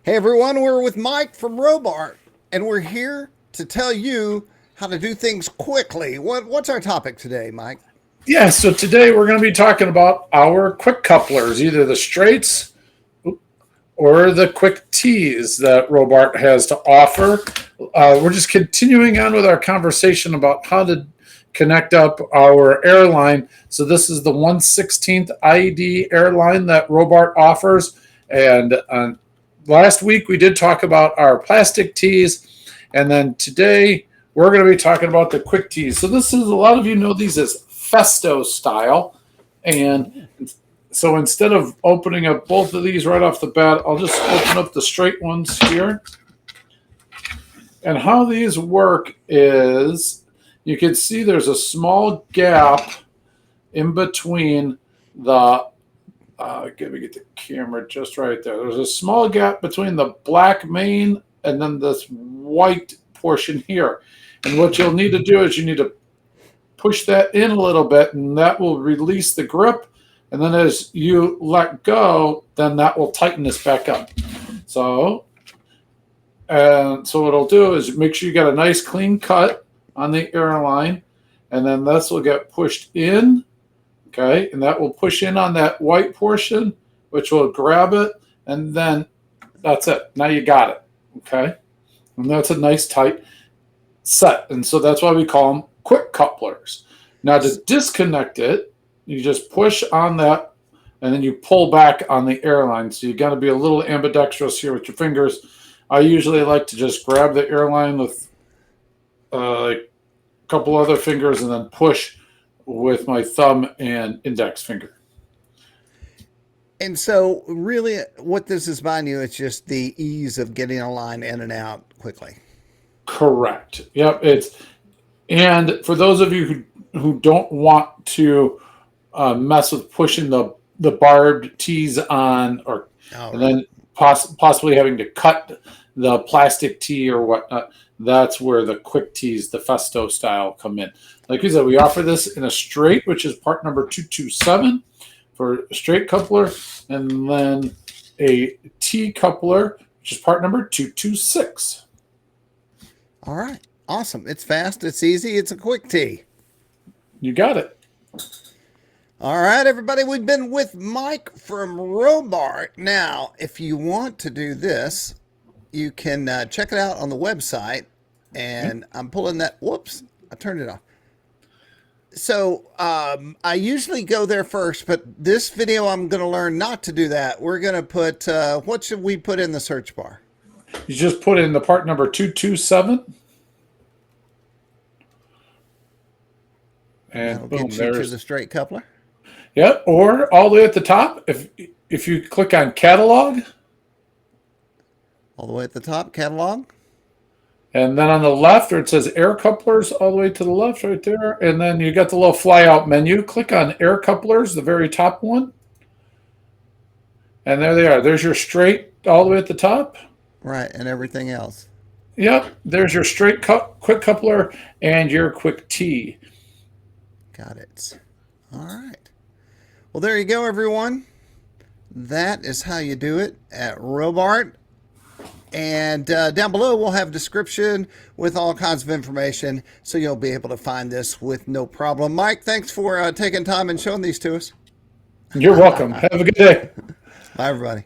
Hey everyone, we're with Mike from Robart, and we're here to tell you how to do things quickly. What's our topic today, Mike? Yeah, so today we're going to be talking about our quick couplers, either the straights or the quick tees that Robart has to offer. We're just continuing on with our conversation about how to connect up our airline. So this is the 1/16th ID airline that Robart offers. And last week we did talk about our plastic tees. And then today we're going to be talking about the quick tees. So this is, a lot of you know these as Festo style. And so instead of opening up both of these right off the bat, I'll just open up the straight ones here. And how these work is you can see there's a small gap in between the, let me get the camera just right there. There's a small gap between the black main and then this white portion here. And what you'll need to do is you need to push that in a little bit, and that will release the grip. And then as you let go, then that will tighten this back up. So what it'll do is make sure you got a nice clean cut on the airline, and then this will get pushed in, okay? And that will push in on that white portion, which will grab it, and then that's it. Now you got it, okay? And that's a nice tight set. And so that's why we call them quick couplers. Now to disconnect it, you just push on that and then you pull back on the airline. So you got to be a little ambidextrous here with your fingers. I usually like to just grab the airline with a couple other fingers and then push with my thumb and index finger. And so really what this is buying you, it's just the ease of getting a line in and out quickly. Correct. Yep. And for those of you who don't want to mess with pushing the barbed tees on, or and then possibly having to cut the plastic tee or whatnot, that's where the quick tees, the Festo style, come in. Like we said, we offer this in a straight, which is part number 227 for a straight coupler, and then a T coupler, which is part number 226. All right. Awesome. It's fast. It's easy. It's a quick tee. You got it. All right, everybody. We've been with Mike from Robart. Now, if you want to do this, you can check it out on the website. And I'm pulling that. Whoops. I turned it off. So I usually go there first, but this video I'm going to learn not to do that. We're going to put, what should we put in the search bar? You just put in the part number 227. And that'll boom, get you to the straight coupler. Yep, or all the way at the top, if you click on catalog. All the way at the top, catalog. And then on the left, where it says air couplers, all the way to the left right there. And then you got the little fly out menu. Click on air couplers, the very top one. And there they are. There's your straight all the way at the top. Right, and everything else. Yep, there's your straight quick coupler and your quick tee. Got it. All right. Well, there you go, everyone. That is how you do it at Robart. And down below, we'll have a description with all kinds of information, so you'll be able to find this with no problem. Mike, thanks for taking time and showing these to us. You're welcome. Have a good day. Bye, everybody.